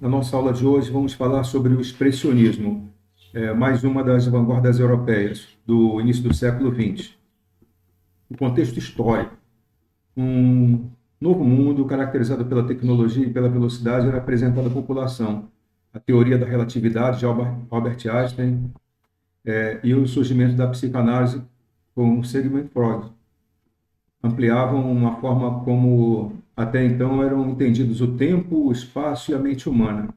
Na nossa aula de hoje, vamos falar sobre o expressionismo, mais uma das vanguardas europeias do início do século XX. O contexto histórico. Um novo mundo caracterizado pela tecnologia e pela velocidade era apresentado à população. A teoria da relatividade de Albert Einstein e o surgimento da psicanálise com Sigmund Freud ampliavam uma forma como até então eram entendidos o tempo, o espaço e a mente humana.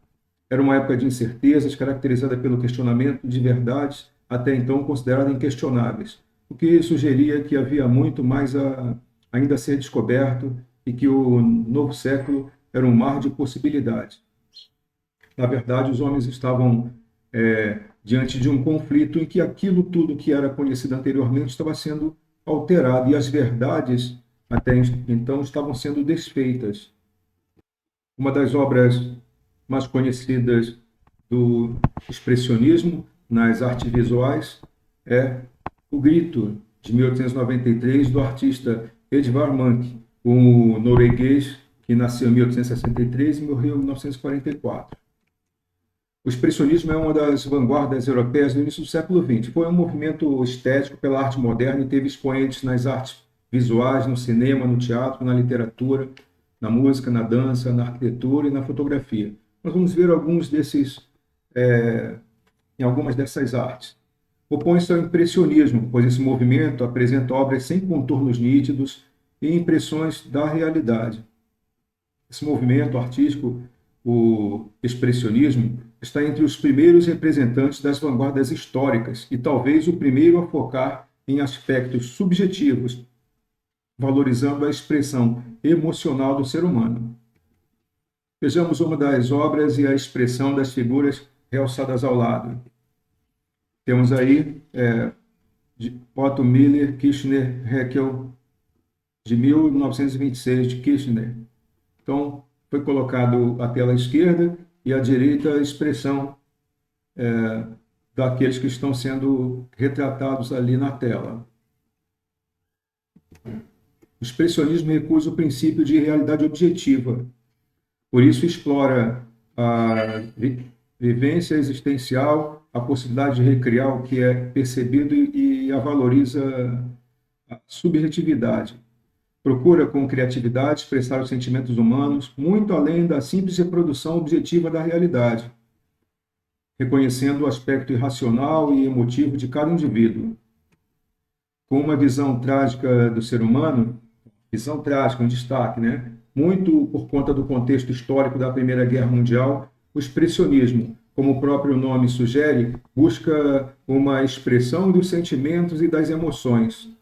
Era uma época de incertezas, caracterizada pelo questionamento de verdades até então consideradas inquestionáveis, o que sugeria que havia muito mais ainda a ser descoberto e que o novo século era um mar de possibilidades. Na verdade, os homens estavam diante de um conflito em que aquilo tudo que era conhecido anteriormente estava sendo alterado e as verdades até então estavam sendo desfeitas. Uma das obras mais conhecidas do expressionismo nas artes visuais é O Grito, de 1893, do artista Edvard Munch, o norueguês que nasceu em 1863 e morreu em 1944. O expressionismo é uma das vanguardas europeias do início do século XX. Foi um movimento estético pela arte moderna e teve expoentes nas artes visuais, no cinema, no teatro, na literatura, na música, na dança, na arquitetura e na fotografia. Nós vamos ver alguns desses, em algumas dessas artes. Opõe-se ao impressionismo, pois esse movimento apresenta obras sem contornos nítidos e impressões da realidade. Esse movimento artístico, o expressionismo, está entre os primeiros representantes das vanguardas históricas e talvez o primeiro a focar em aspectos subjetivos, valorizando a expressão emocional do ser humano. Vejamos uma das obras e a expressão das figuras realçadas ao lado. Temos aí Otto Miller, Kirchner, Haeckel, de 1926, de Kirchner. Então, foi colocado a tela esquerda e à direita a expressão daqueles que estão sendo retratados ali na tela. O expressionismo recusa o princípio de realidade objetiva, por isso explora a vivência existencial, a possibilidade de recriar o que é percebido e a valoriza a subjetividade. Procura com criatividade expressar os sentimentos humanos muito além da simples reprodução objetiva da realidade, reconhecendo o aspecto irracional e emotivo de cada indivíduo. Com uma visão trágica do ser humano, visão trágica, um destaque, né? Muito por conta do contexto histórico da Primeira Guerra Mundial, o expressionismo, como o próprio nome sugere, busca uma expressão dos sentimentos e das emoções.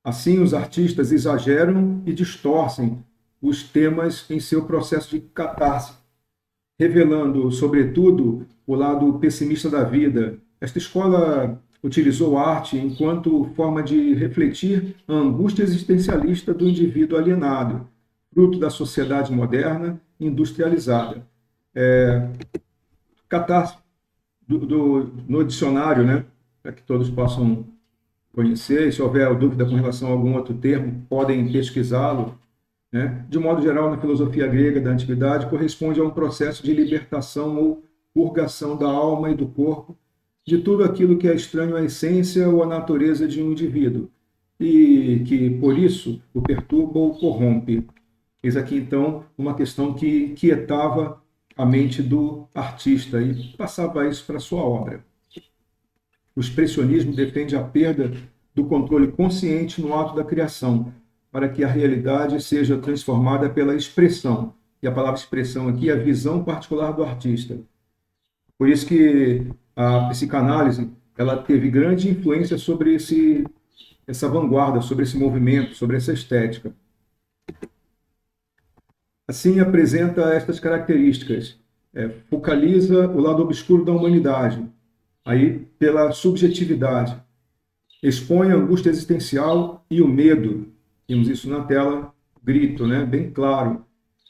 Assim, os artistas exageram e distorcem os temas em seu processo de catarse, revelando, sobretudo, o lado pessimista da vida. Esta escola utilizou a arte enquanto forma de refletir a angústia existencialista do indivíduo alienado, fruto da sociedade moderna industrializada. Catarse, no dicionário, né, para que todos possam conhecer, se houver dúvida com relação a algum outro termo, podem pesquisá-lo. Né? De modo geral, na filosofia grega da antiguidade, corresponde a um processo de libertação ou purgação da alma e do corpo de tudo aquilo que é estranho à essência ou à natureza de um indivíduo e que, por isso, o perturba ou corrompe. Eis aqui, então, uma questão que quietava a mente do artista e passava isso para a sua obra. O expressionismo defende a perda do controle consciente no ato da criação, para que a realidade seja transformada pela expressão. E a palavra expressão aqui é a visão particular do artista. Por isso que a psicanálise ela teve grande influência sobre essa vanguarda, sobre esse movimento, sobre essa estética. Assim, apresenta estas características. Focaliza o lado obscuro da humanidade, aí pela subjetividade. Expõe a angústia existencial e o medo. Temos isso na tela, grito, né? Bem claro.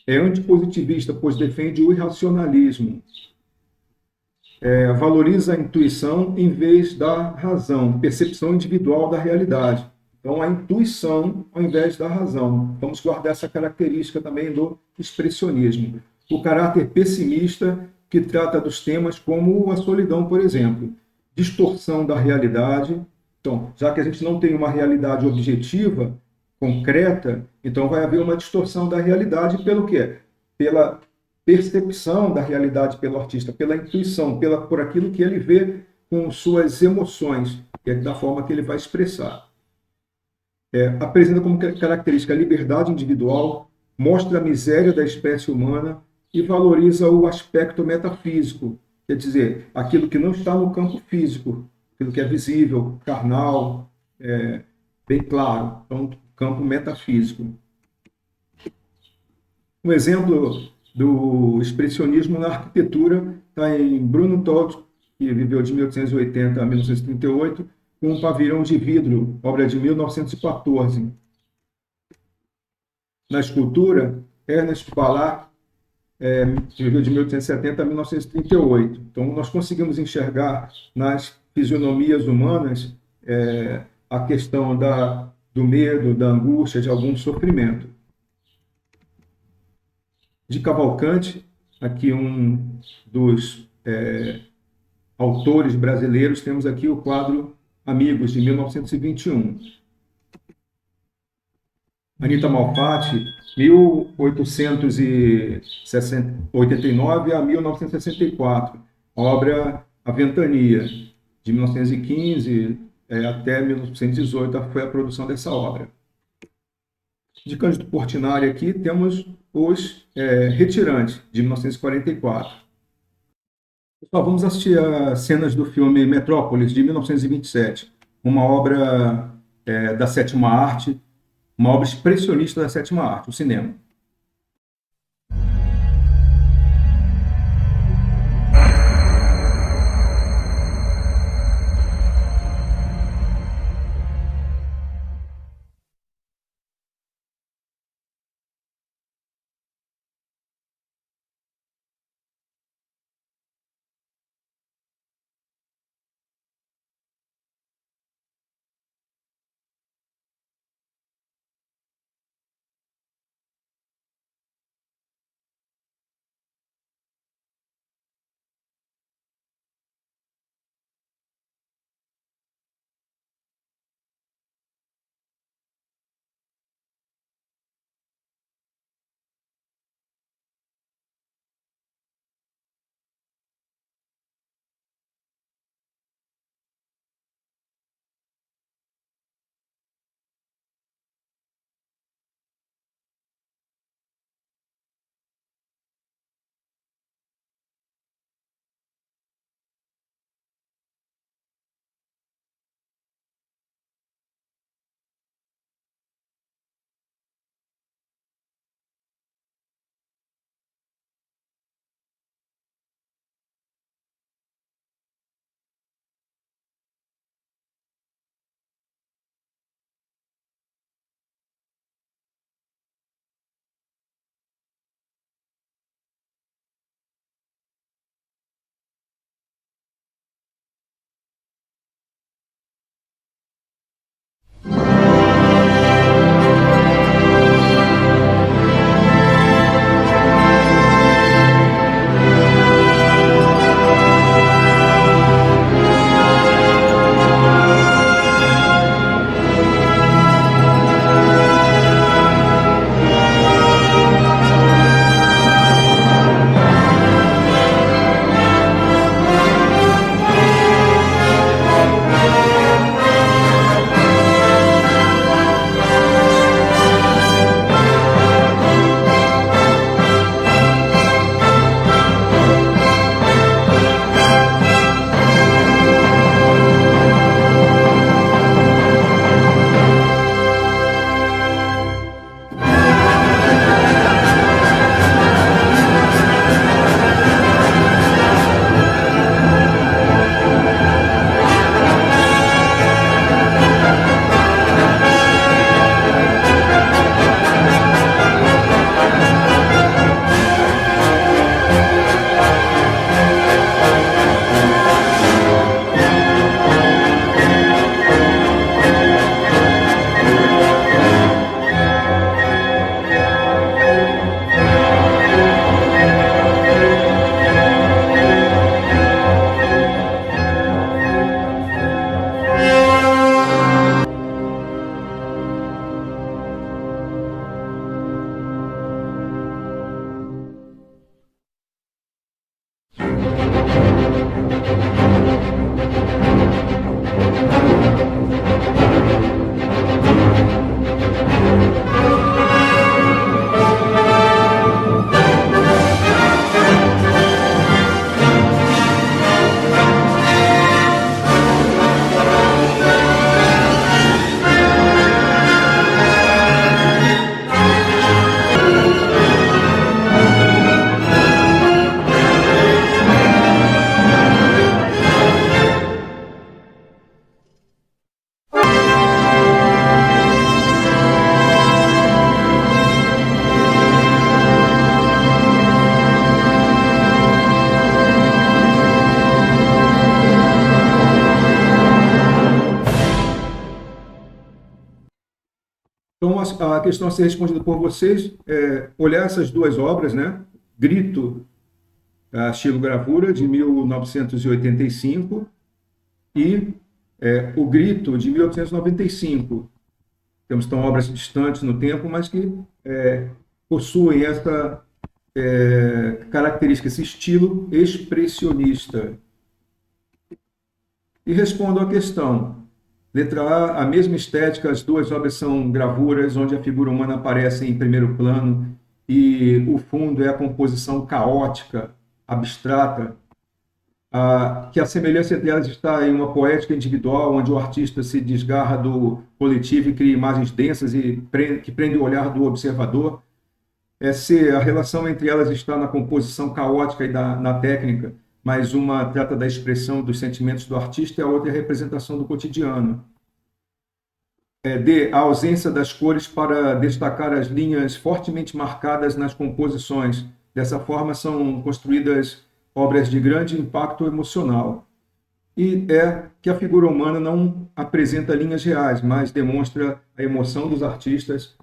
É antipositivista, pois defende o irracionalismo. Valoriza a intuição em vez da razão, percepção individual da realidade. Então, a intuição ao invés da razão. Vamos guardar essa característica também do expressionismo. o caráter pessimista, que trata dos temas como a solidão, por exemplo, distorção da realidade. Então, já que a gente não tem uma realidade objetiva, concreta, então vai haver uma distorção da realidade pelo quê? Pela percepção da realidade pelo artista, pela intuição, por aquilo que ele vê com suas emoções, que é da forma que ele vai expressar. Apresenta como característica a liberdade individual, mostra a miséria da espécie humana e valoriza o aspecto metafísico, quer dizer, aquilo que não está no campo físico, aquilo que é visível, carnal, bem claro, então, campo metafísico. Um exemplo do expressionismo na arquitetura está em Bruno Taut, que viveu de 1880 a 1938, com um pavilhão de vidro, obra de 1914. Na escultura, Ernest Ballack, que viveu de 1870 a 1938. Então, nós conseguimos enxergar nas fisionomias humanas a questão do medo, da angústia, de algum sofrimento. De Cavalcante, aqui um dos autores brasileiros, temos aqui o quadro Amigos, de 1921. Anita Malfatti, 1889 a 1964, obra A Ventania, de 1915 até 1918 foi a produção dessa obra. De Cândido Portinari aqui temos Os Retirantes, de 1944. Pessoal, vamos assistir as cenas do filme Metrópolis, de 1927, uma obra da sétima arte, uma obra expressionista da sétima arte, o cinema. Então, a questão a ser respondida por vocês é olhar essas duas obras, né? Grito, estilo gravura, de 1985, e O Grito, de 1895. São obras distantes no tempo, mas que possuem essa característica, esse estilo expressionista. E respondo à questão. Letra A, a mesma estética, as duas obras são gravuras, onde a figura humana aparece em primeiro plano e o fundo é a composição caótica, abstrata, que a semelhança entre elas está em uma poética individual, onde o artista se desgarra do coletivo e cria imagens densas e que prende o olhar do observador. Se a relação entre elas está na composição caótica e na técnica, mas uma trata da expressão dos sentimentos do artista e a outra é a representação do cotidiano. D, a ausência das cores para destacar as linhas fortemente marcadas nas composições. Dessa forma, são construídas obras de grande impacto emocional. E que a figura humana não apresenta linhas reais, mas demonstra a emoção dos artistas.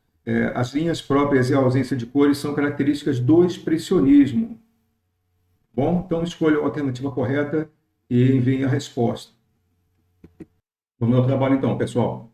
As linhas próprias e a ausência de cores são características do expressionismo. Bom, então escolha a alternativa correta e envie a resposta. Vamos ao trabalho então, pessoal.